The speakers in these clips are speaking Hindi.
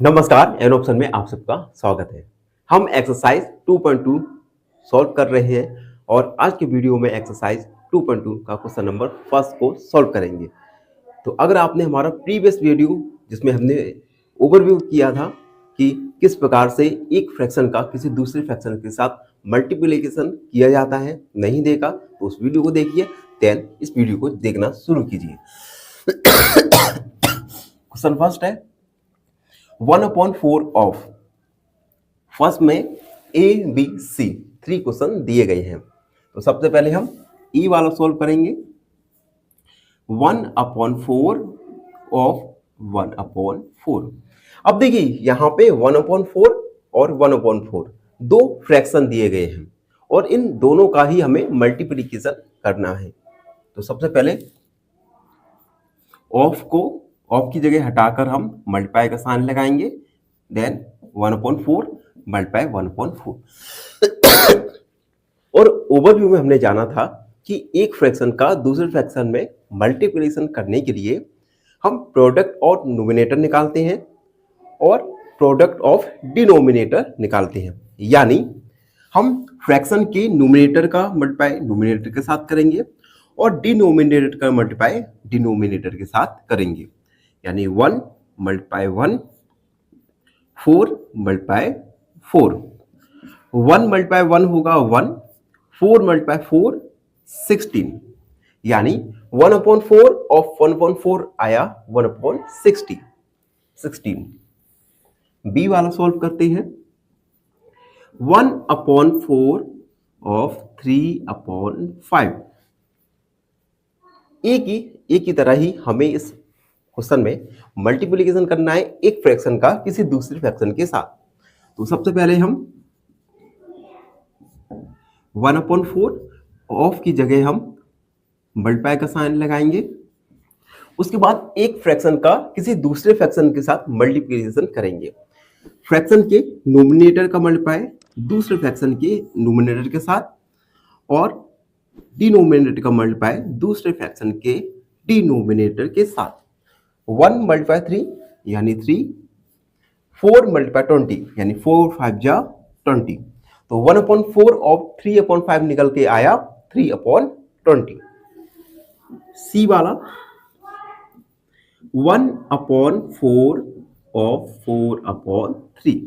नमस्कार, एन ऑप्शन में आप सबका स्वागत है। हम एक्सरसाइज 2.2 सॉल्व कर रहे हैं और आज के वीडियो में एक्सरसाइज 2.2 का क्वेश्चन नंबर फर्स्ट को सॉल्व करेंगे। तो अगर आपने हमारा प्रीवियस वीडियो जिसमें हमने ओवरव्यू किया था कि किस प्रकार से एक फ्रैक्शन का किसी दूसरे फ्रैक्शन के साथ मल्टीप्लिकेशन किया जाता है, नहीं देखा तो उस वीडियो को देखिए, देन इस वीडियो को देखना शुरू कीजिए। क्वेश्चन फर्स्ट है 1/4 ऑफ, फर्स्ट में ए बी सी 3 क्वेश्चन दिए गए हैं। तो सबसे पहले हम ई वाला सॉल्व करेंगे। 1/4 ऑफ 1/4। अब देखिए यहां पे 1/4 और 1/4 दो फ्रैक्शन दिए गए हैं और इन दोनों का ही हमें मल्टीप्लिकेशन करना है। तो सबसे पहले ऑफ की जगह हटाकर हम मल्टीप्लाई का साइन लगाएंगे, देन 1/4 मल्टीप्लाई 1/4। और ओवरव्यू में हमने जाना था कि एक फ्रैक्शन का दूसरे फ्रैक्शन में मल्टीप्लिकेशन करने के लिए हम प्रोडक्ट और नोमिनेटर निकालते हैं और प्रोडक्ट ऑफ डिनोमिनेटर निकालते हैं। यानी हम फ्रैक्शन के नोमिनेटर का मल्टीप्लाई नोमिनेटर के साथ करेंगे और डिनोमिनेटर का मल्टीप्लाई डिनोमिनेटर के साथ करेंगे। यानी 1 मल्टीप्लाई 1, 4 मल्टीप्लाई 4। 1 मल्टीप्लाई 1 होगा 1, 4 मल्टीप्लाई 4 16। यानी 1/4 ऑफ 1/4 आया 1/60 16। बी वाला सॉल्व करते हैं। 1/4 ऑफ 3/5। एक ही तरह ही हमें इस क्वेश्चन में मल्टीप्लिकेशन करना है एक फ्रैक्शन का किसी दूसरे फ्रैक्शन के साथ। तो सबसे पहले हम 1/4 ऑफ की जगह हम मल्टीप्लाई का साइन लगाएंगे। उसके बाद एक फ्रैक्शन का किसी दूसरे फ्रैक्शन के साथ मल्टीप्लिकेशन करेंगे। फ्रैक्शन के नोमिनेटर का मल्टीप्लाई दूसरे फ्रैक्शन के नोमिनेटर के साथ और डिनोमिनेटर का मल्टीप्लाई दूसरे फ्रैक्शन के डिनोमिनेटर के साथ। 1 मल्टीप्लाई 3 यानी 3, 4 मल्टीप्लाई 20 यानी 4 5 जा 20। तो 1/4 ऑफ 3/5 निकल के आया 3/20। सी वाला 1/4 ऑफ 4/3।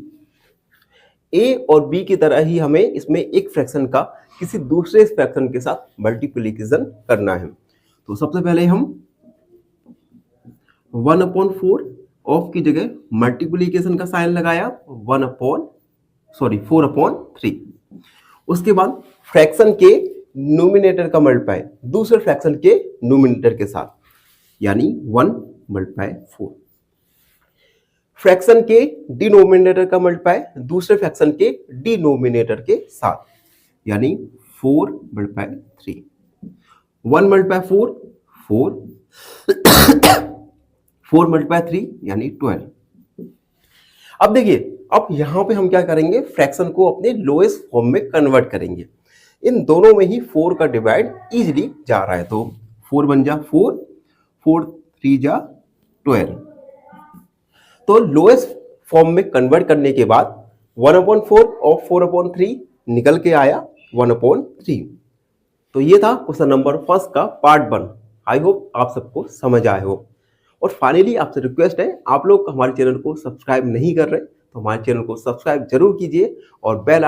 ए और बी की तरह ही हमें इसमें एक फ्रैक्शन का किसी दूसरे फ्रैक्शन के साथ मल्टीप्लिकेशन करना है। तो सबसे पहले हम 1/4 ऑफ की जगह मल्टीप्लिकेशन का साइन लगाया 4/3। उसके बाद फ्रैक्शन के नोमिनेटर का मल्टीप्लाई दूसरे फ्रैक्शन के नोमिनेटर के साथ, यानी 1 मल्टीप्लाई 4। फ्रैक्शन के डिनोमिनेटर का मल्टीप्लाई दूसरे फ्रैक्शन के डिनोमिनेटर के साथ, यानी 4 मल्टीप्लाई 3। 1 मल्टीप्लाई 4 4, 4 मल्टीप्लाई 3 यानी 12। अब देखिए, अब यहां पे हम क्या करेंगे, फ्रैक्शन को अपने लोएस्ट फॉर्म में कन्वर्ट करेंगे। इन दोनों में ही 4 का डिवाइड इजीली जा रहा है। तो 4 1 जा 4, 4 3 जा 12। तो लोएस्ट फॉर्म में कन्वर्ट करने के बाद 1/4 और 4/3 निकल के आया 1/3। तो ये था क्वेश्चन नंबर फर्स्ट का पार्ट 1। आई होप आप सबको समझ आए हो। और फाइनली आपसे रिक्वेस्ट है, आप लोग हमारे चैनल को सब्सक्राइब नहीं कर रहे तो हमारे चैनल को सब्सक्राइब जरूर कीजिए और बेल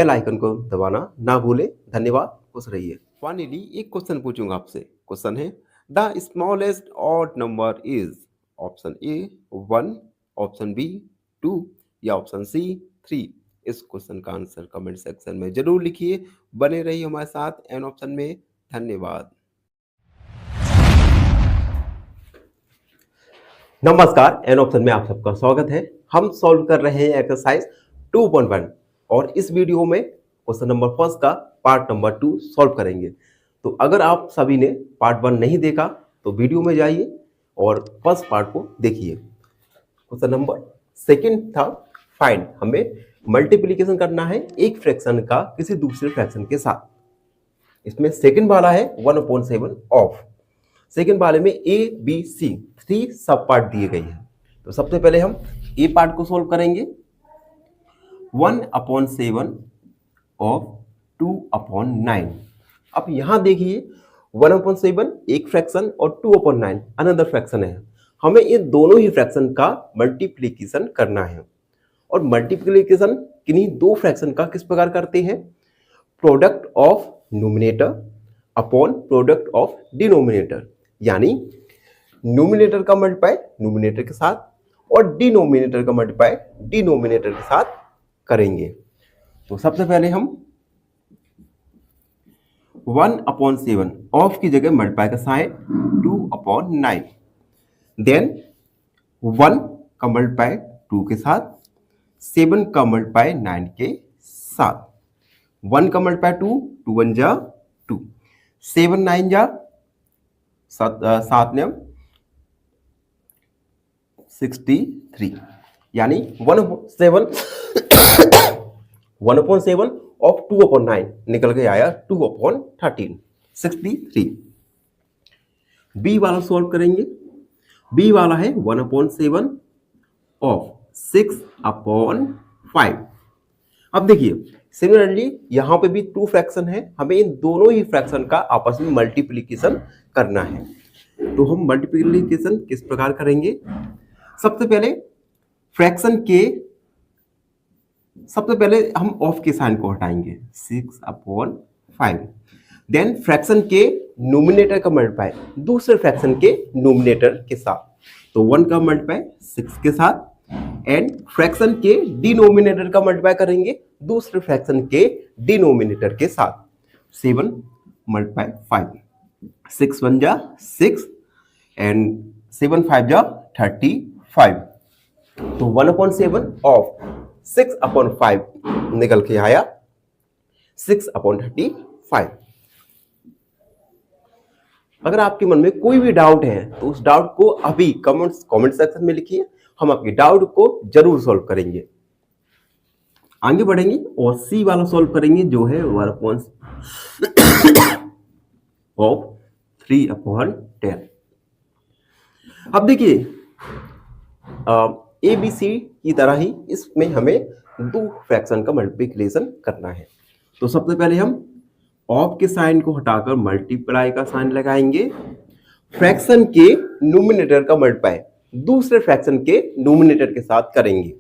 आइकन को दबाना ना भूलें। धन्यवाद, खुश रहिए। फाइनली एक क्वेश्चन पूछूंगा आपसे। क्वेश्चन है the smallest odd number is option A 1, option B 2 या ऑप्शन सी 3। इस क्वेश्चन का आंसर कमेंट सेक्शन में जरूर लिखिए। बने रहिए हमारे साथ एन ऑप्शन में। धन्यवाद। नमस्कार, एन ऑप्शन में आप सबका स्वागत है। हम सॉल्व कर रहे हैं एक्सरसाइज 2.1 और इस वीडियो में क्वेश्चन नंबर फर्स्ट का पार्ट नंबर 2 सॉल्व करेंगे। तो अगर आप सभी ने पार्ट 1 नहीं देखा तो वीडियो में जाइए और फर्स्ट पार्ट को देखिए। क्वेश्चन नंबर सेकंड था फाइंड, हमें मल्टीप्लिकेशन करना है एक फ्रैक्शन का किसी दूसरे फ्रैक्शन के साथ। इसमें सेकंड वाला है 1/7 ऑफ। सेकंड वाले में ए बी सी 3 सब पार्ट दिए गए हैं। तो सबसे पहले हम ए पार्ट को सॉल्व करेंगे 1/7 ऑफ 2/9। अब यहां देखिए 1/7 एक फ्रैक्शन और 2/9 अनदर फ्रैक्शन है। हमें इन दोनों ही फ्रैक्शन का मल्टीप्लिकेशन करना है और मल्टीप्लिकेशन किन्हीं दो फ्रैक्शन का किस प्रकार करते हैं, product of numerator upon product of denominator, यानी न्यूमिनेटर का मल्टीप्लाई न्यूमिनेटर के साथ और डिनोमिनेटर का मल्टीप्लाई डिनोमिनेटर के साथ करेंगे। तो सबसे पहले हम 1/7 ऑफ की जगह मल्टीप्लाई का साइन 2/9, देन 1 का मल्टीप्लाई 2 के साथ, 7 का मल्टीप्लाई 9 के साथ, 1 का मल्टीप्लाई 2, 2 1 जा 2, 7 9 जा 7 63, यानी 1/7 ऑफ 2/9 निकल के आया 2/13, 63। बी वाला सॉल्व करेंगे। बी वाला है 1/7 ऑफ 6/5। अब देखिए सिमिलरली यहां पे भी टू फ्रैक्शन है, हमें इन दोनों ही फ्रैक्शन का आपस में मल्टीप्लिकेशन करना है। तो हम मल्टीप्लिकेशन किस प्रकार करेंगे, सबसे पहले हम ऑफ के साइन को हटाएंगे 6/5, देन फ्रैक्शन के न्यूमिनेटर का मल्टीप्लाई दूसरे फ्रैक्शन के न्यूमिनेटर के साथ, तो 1 का मल्टीप्लाई 6 के साथ, एंड फ्रैक्शन के डिनोमिनेटर का मल्टीप्लाई करेंगे दूसरे फ्रैक्शन के डिनोमिनेटर के साथ, 7 मल्टीप्लाई 5, 6 1 जा 6 एंड 7 5 जा 35। तो 1/7 ऑफ 6/5 निकल के आया 6/35। अगर आपके मन में कोई भी डाउट है तो उस डाउट को अभी कमेंट सेक्शन में लिखिए, हम आपके डाउट को जरूर सॉल्व करेंगे। आगे बढ़ेंगे और सी वाला सॉल्व करेंगे जो है 1/3/10। अब देखिए ए बी सी की तरह ही इसमें हमें दो फ्रैक्शन का मल्टीप्लिकेशन करना है। तो सबसे पहले हम ऑफ के साइन को हटाकर मल्टीप्लाई का साइन लगाएंगे, फ्रैक्शन के न्यूमिनेटर का मल्टीप्लाई दूसरे फ्रैक्शन के न्यूमिनेटर के साथ करेंगे,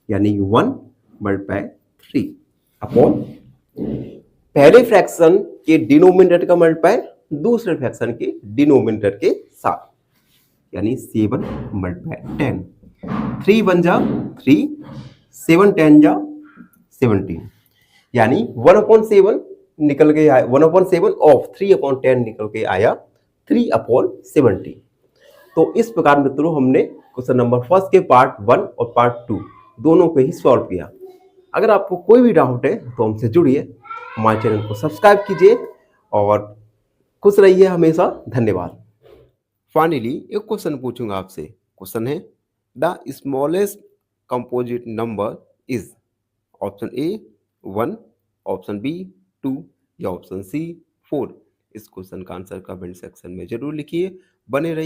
यानी 1 मल्टीप्लाई 3 अपॉन पहले फ्रैक्शन के डिनोमिनेटर का मल्टीप्लाई दूसरे फ्रैक्शन के डिनोमिनेटर के साथ, यानी 7 मल्टीप्लाई 10, 3 1 जा 3, 7 10 जा 17, यानी 1/7 निकल के आया 1/7 ऑफ 3/10 निकल के आया 3/70। तो इस प्रकार मित्रों हमने क्वेश्चन नंबर फर्स्ट के पार्ट 1 और पार्ट 2 दोनों को ही सॉल्व किया। अगर आपको कोई भी डाउट है तो हमसे जुड़िए, हमारे चैनल को सब्सक्राइब कीजिए और खुश रहिए हमेशा। धन्यवाद। फाइनली एक क्वेश्चन पूछूंगा आपसे। क्वेश्चन है the smallest composite number is, option A 1, option B 2 या ऑप्शन सी 4। इस क्वेश्चन का आंसर कमेंट सेक्शन में जरूर लिखिए। बने रहिए।